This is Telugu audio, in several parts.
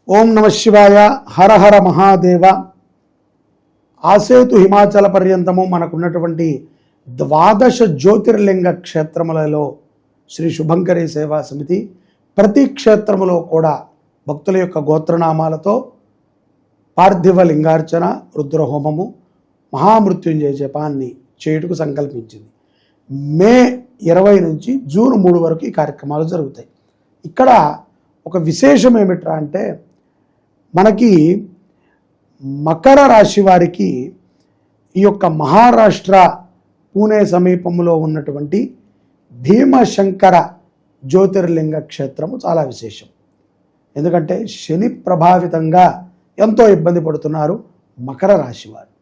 ఓం నమ శివాయ. హర హర మహాదేవ. ఆసేతు హిమాచల పర్యంతము మనకున్నటువంటి 12 జ్యోతిర్లింగ క్షేత్రములలో శ్రీ శుభంకరి సేవా సమితి ప్రతి క్షేత్రములో కూడా భక్తుల యొక్క గోత్రనామాలతో పార్థివ లింగార్చన, రుద్రహోమము, మహామృత్యుంజయ జపాన్ని చేయుటకు సంకల్పించింది. మే 20 నుంచి జూన్ 3 వరకు ఈ కార్యక్రమాలు జరుగుతాయి. ఇక్కడ ఒక విశేషం ఏమిట్రా అంటే, మనకి మకర రాశి వారికి ఈ యొక్క మహారాష్ట్ర పూణే సమీపంలో ఉన్నటువంటి భీమశంకర జ్యోతిర్లింగ క్షేత్రము చాలా విశేషం. ఎందుకంటే శని ప్రభావితంగా ఎంతో ఇబ్బంది పడుతున్నారు మకర రాశి వారు.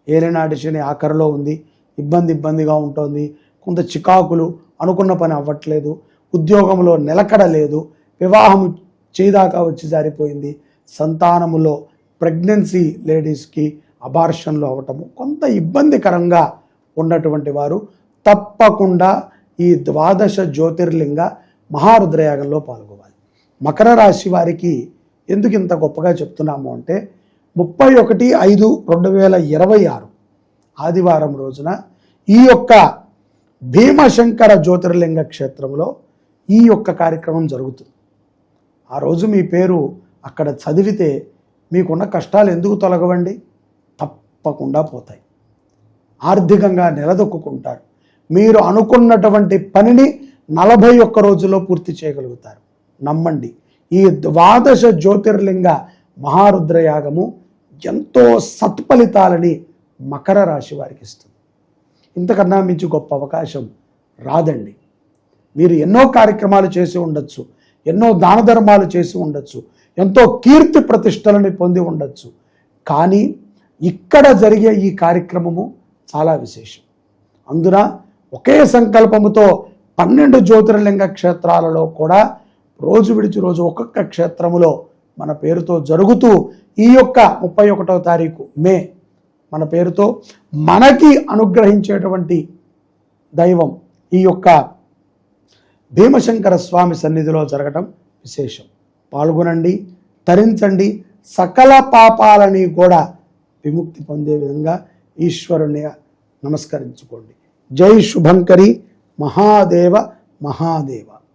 ఏలినాటి శని ఆఖరిలో ఉంది, ఇబ్బందిగా ఉంటుంది. కొంత చికాకులు, అనుకున్న పని అవ్వట్లేదు, ఉద్యోగంలో నిలకడ లేదు, వివాహం చేయదాకా వచ్చి జారిపోయింది, సంతానములో ప్రెగ్నెన్సీ లేడీస్కి అబార్షన్లు అవ్వటము, కొంత ఇబ్బందికరంగా ఉన్నటువంటి వారు తప్పకుండా ఈ 12 జ్యోతిర్లింగ మహారుద్రయాగంలో పాల్గొవాలి. మకర రాశి వారికి ఎందుకు ఇంత గొప్పగా చెప్తున్నాము అంటే, 31/5/2026 ఆదివారం రోజున ఈ యొక్క భీమశంకర జ్యోతిర్లింగ క్షేత్రంలో ఈ యొక్క కార్యక్రమం జరుగుతుంది. ఆ రోజు మీ పేరు అక్కడ చదివితే మీకున్న కష్టాలు ఎందుకు తొలగవండి? తప్పకుండా పోతాయి. ఆర్థికంగా నిలదొక్కుంటారు. మీరు అనుకున్నటువంటి పనిని 41 రోజుల్లో పూర్తి చేయగలుగుతారు. నమ్మండి, ఈ 12 జ్యోతిర్లింగ మహారుద్రయాగము ఎంతో సత్ఫలితాలని మకర రాశి వారికి ఇస్తుంది. ఇంతకన్నా మించి గొప్ప అవకాశం రాదండి. మీరు ఎన్నో కార్యక్రమాలు చేసి ఉండొచ్చు, ఎన్నో దాన ధర్మాలు చేసి ఉండొచ్చు, ఎంతో కీర్తి ప్రతిష్టలని పొంది ఉండొచ్చు, కానీ ఇక్కడ జరిగే ఈ కార్యక్రమము చాలా విశేషం. అందున ఒకే సంకల్పముతో 12 జ్యోతిర్లింగ క్షేత్రాలలో కూడా రోజు విడిచి రోజు ఒక్కొక్క క్షేత్రములో మన పేరుతో జరుగుతూ ఈ యొక్క 31వ తారీఖు మే మన పేరుతో మనకి అనుగ్రహించేటువంటి దైవం ఈ యొక్క భీమశంకర స్వామి సన్నిధిలో జరగటం విశేషం. పాల్గొనండి, తరించండి, సకల పాపాలని కూడా విముక్తి పొందే విధంగా ఈశ్వరుని నమస్కరించుకోండి. జై శుభంకరి మహాదేవ మహాదేవ.